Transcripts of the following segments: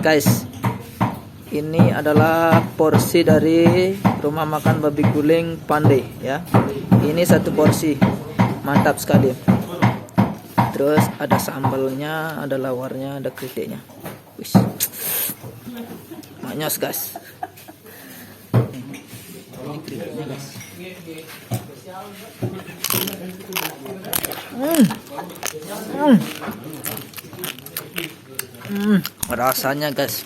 Guys, ini adalah porsi dari rumah makan babi guling Pandey ya. Ini satu porsi, mantap sekali. Terus ada sambalnya, ada lawarnya, ada kritiknya. Wis, manyos guys. Ini kritiknya guys. Rasanya guys.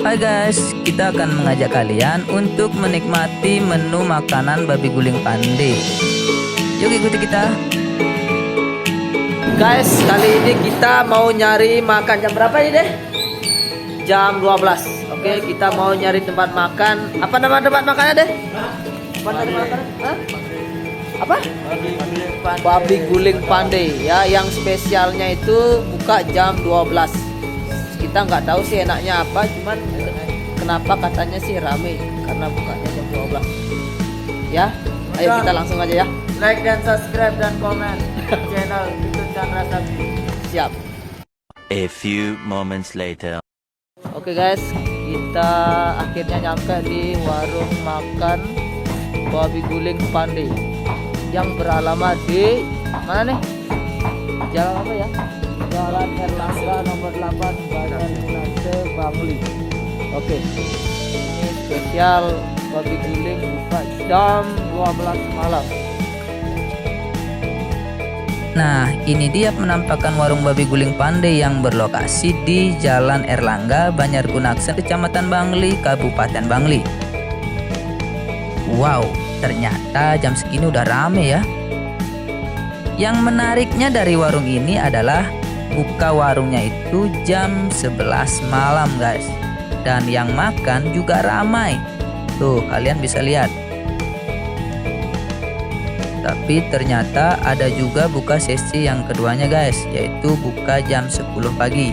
Hai guys, kita akan mengajak kalian untuk menikmati menu makanan babi guling Pandey. Yuk ikuti kita. Guys, kali ini kita mau nyari makan jam berapa ini deh? Jam 12. Oke, kita mau nyari tempat makan. Apa nama tempat makannya deh? Apa nama makannya? Hah? Apa? Babi guling Pandey ya, yang spesialnya itu buka jam 12. Kita nggak tahu sih enaknya apa, cuman kenapa katanya sih rame karena bukanya jam 12. Ya, ayo kita langsung aja ya. Like dan subscribe dan komen channel Pitut Chandra Sakti. Siap. A few moments later. Oke guys, kita akhirnya nyampe di warung makan babi guling Pandey yang beralamat di mana nih? Jalan apa ya? Jalan Erlangga nomor 8 Bandar Munase Bangli. Oke, ini spesial babi guling buka jam 12 malam. Nah, ini dia penampakan warung babi guling Pandey yang berlokasi di Jalan Erlangga, Banjargunaksen, Kecamatan Bangli, Kabupaten Bangli. Wow, ternyata jam segini udah rame ya. Yang menariknya dari warung ini adalah buka warungnya itu jam 11 malam guys. Dan yang makan juga ramai. Tuh, kalian bisa lihat. Tapi ternyata ada juga buka sesi yang keduanya guys, yaitu buka jam 10 pagi.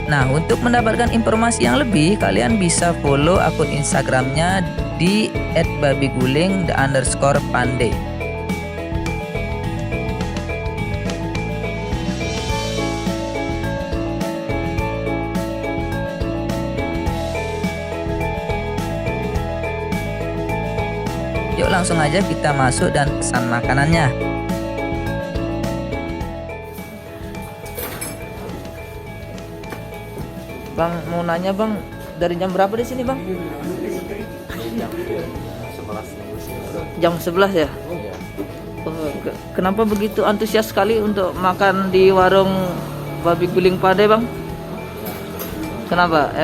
Nah, untuk mendapatkan informasi yang lebih, kalian bisa follow akun Instagramnya di @babiguling_pandey. Yuk langsung aja kita masuk dan pesan makanannya. Bang, mau nanya bang, dari jam berapa di sini bang? Jam 11 ya? Oh, kenapa begitu antusias sekali untuk makan di warung babi guling Pandey bang? Kenapa?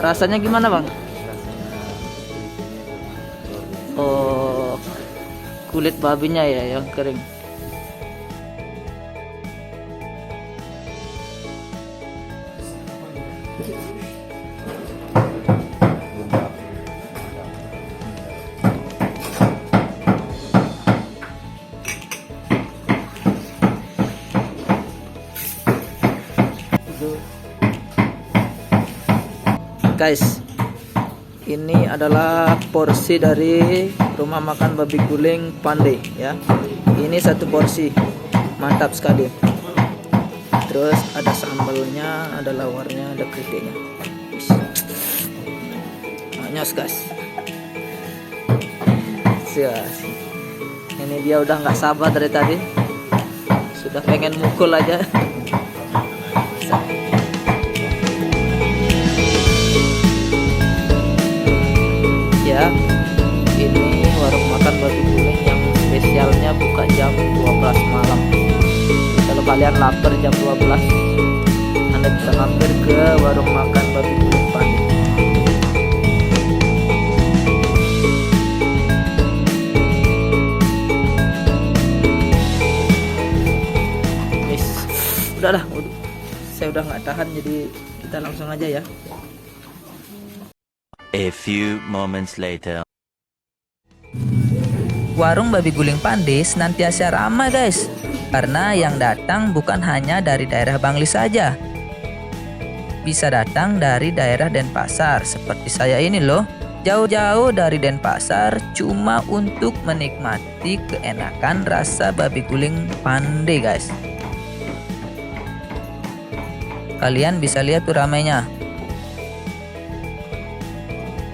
Rasanya gimana bang? Oh, kulit babinya ya yang kering. Guys, ini adalah porsi dari rumah makan babi guling Pandey ya. Ini satu porsi, mantap sekali. Terus ada sambalnya, ada lawarnya, ada kritiknya. Manyos guys. Sias. Ini dia udah nggak sabar dari tadi, sudah pengen mukul aja. Ya, ini warung makan babi guling yang spesialnya buka jam 12 malam. Kalau kalian lapar jam 12, Anda bisa mampir ke warung makan babi guling Pandey. Udah, saya udah nggak tahan, jadi kita langsung aja ya. A few moments later. Warung babi guling Pandey senantiasa ramai guys, karena yang datang bukan hanya dari daerah Bangli saja. Bisa datang dari daerah Denpasar seperti saya ini loh. Jauh-jauh dari Denpasar cuma untuk menikmati keenakan rasa babi guling Pandey guys. Kalian bisa lihat tuh ramainya.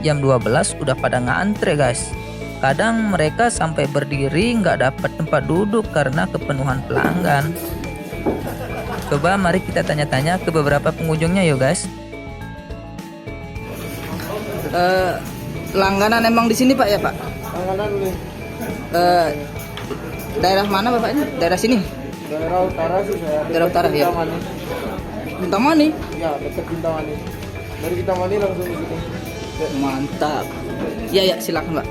Jam 12 udah pada ngantre guys. Kadang mereka sampai berdiri nggak dapat tempat duduk karena kepenuhan pelanggan. Coba mari kita tanya-tanya ke beberapa pengunjungnya yuk guys. Langganan emang di sini Pak ya Pak? Langganan nih. Daerah mana Bapak ini? Daerah sini? Daerah utara sih saya. Daerah utara ya. Kintamani? Ya, dekat Kintamani. Dari Kintamani langsung di situ. Mantap. Ya silakan Pak.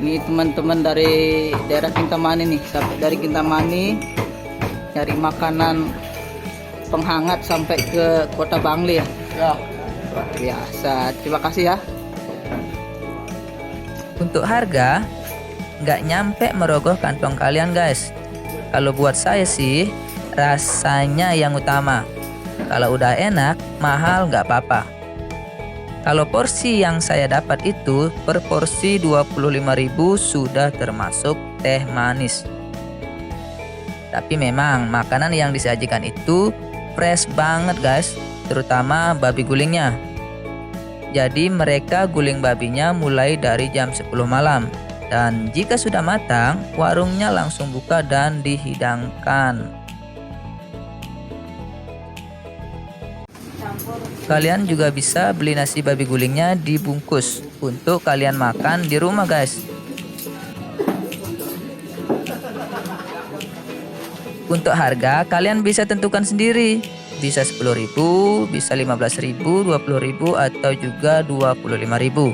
Ini teman-teman dari daerah Kintamani nih, sampai dari Kintamani nyari makanan penghangat sampai ke Kota Bangli ya. Ya. Luar biasa. Terima kasih ya. Untuk harga nggak nyampe merogoh kantong kalian guys. Kalau buat saya sih rasanya yang utama. Kalau udah enak, mahal nggak apa-apa. Kalau porsi yang saya dapat itu per porsi 25.000 sudah termasuk teh manis. Tapi memang makanan yang disajikan itu fresh banget guys, terutama babi gulingnya. Jadi mereka guling babinya mulai dari jam 10 malam. Dan jika sudah matang, warungnya langsung buka dan dihidangkan. Kalian juga bisa beli nasi babi gulingnya dibungkus untuk kalian makan di rumah guys. Untuk harga kalian bisa tentukan sendiri. Bisa 10.000, bisa 15.000, 20.000 atau juga 25.000.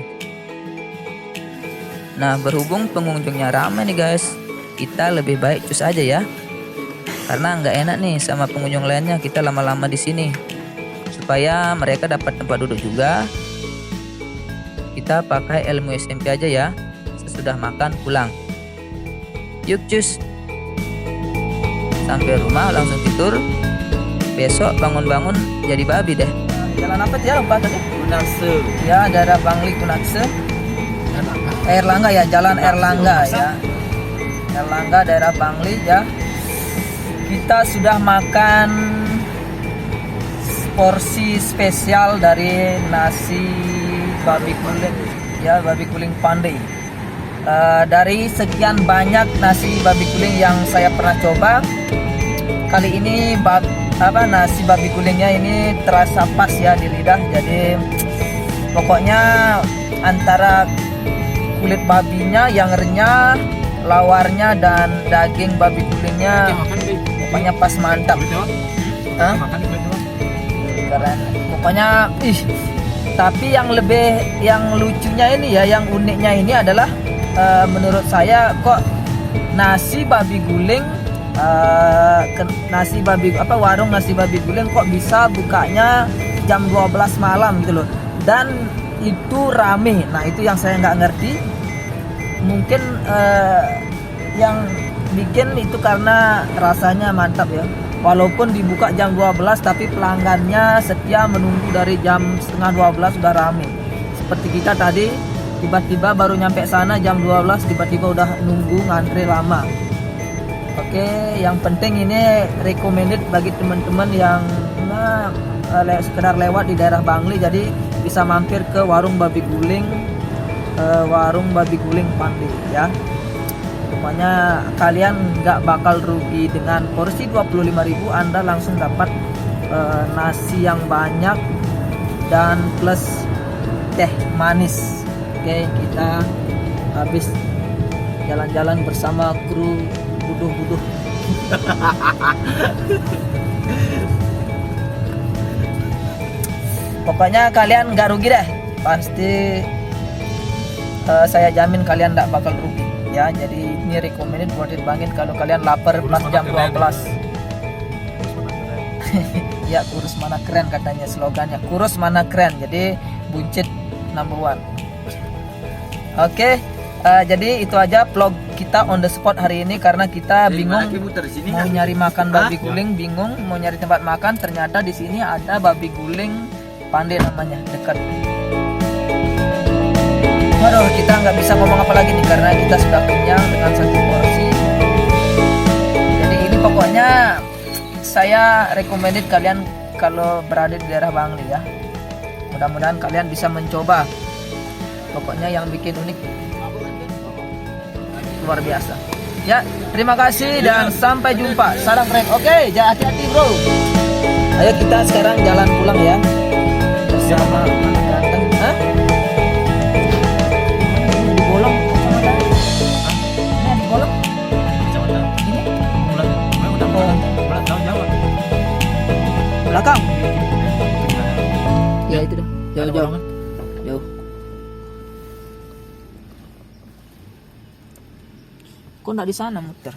Nah, berhubung pengunjungnya ramai nih guys, kita lebih baik cus aja ya. Karena nggak enak nih sama pengunjung lainnya kita lama-lama di sini. Supaya mereka dapat tempat duduk juga, kita pakai ilmu SMP aja ya. Sesudah makan pulang. Yuk cus. Sampai rumah langsung tidur. Besok bangun-bangun jadi babi deh. Jalan apa ya lupa tadi? Kunakse. Ya, daerah Bangli Kunakse. Erlangga ya, Jalan Erlangga ya. Erlangga daerah Bangli ya. Kita sudah makan porsi spesial dari nasi babi guling ya, babi guling pandai. Dari sekian banyak nasi babi guling yang saya pernah coba, kali ini nasi babi gulingnya ini terasa pas ya di lidah. Jadi pokoknya antara kulit babinya yang renyah, lawarnya dan daging babi gulingnya pokoknya pas, mantap. Keren. Pokoknya tapi yang lucunya ini ya, yang uniknya ini adalah menurut saya kok nasi babi guling warung nasi babi guling kok bisa bukanya jam 12 malam gitu loh, dan itu rame. Nah, itu yang saya nggak ngerti. Mungkin yang bikin itu karena rasanya mantap ya. Walaupun dibuka jam 12 tapi pelanggannya setia menunggu dari jam setengah 12 sudah rame. Seperti kita tadi tiba-tiba baru nyampe sana jam 12 tiba-tiba udah nunggu ngantri lama. Oke, yang penting ini recommended bagi teman-teman yang sekedar lewat di daerah Bangli, jadi bisa mampir ke warung babi guling Pandai ya. Pokoknya kalian nggak bakal rugi. Dengan porsi 25.000 Anda langsung dapat nasi yang banyak dan plus teh manis. Oke, kita habis jalan-jalan bersama kru buduh-buduh. Pokoknya kalian nggak rugi deh, pasti saya jamin kalian nggak bakal rugi ya. Jadi ini recommended buat dibangin kalau kalian lapar pas jam 12. Ya, kurus mana keren katanya slogannya, kurus mana keren, jadi buncit number one. Oke, jadi itu aja vlog kita on the spot hari ini, karena kita bingung mau nyari makan babi guling, bingung mau nyari tempat makan. Ternyata di sini ada babi guling Pandai namanya, dekat. Waduh, kita nggak bisa ngomong apa lagi nih karena kita sudah kenyang dengan satu porsi. saya recommended kalian kalau berada di daerah Bangli ya. Mudah-mudahan kalian bisa mencoba. Pokoknya yang bikin unik luar biasa. Ya, terima kasih dan sampai jumpa. Salam keren. Oke, jangan hati-hati bro. Ayo kita sekarang jalan pulang ya. Bersama anak ganteng. Hah? Ini di bolong sama tadi. Ini di bolong. Ini belakang. Ya itu dah. Jauh-jauh. Jauh. Kok nggak di sana muter?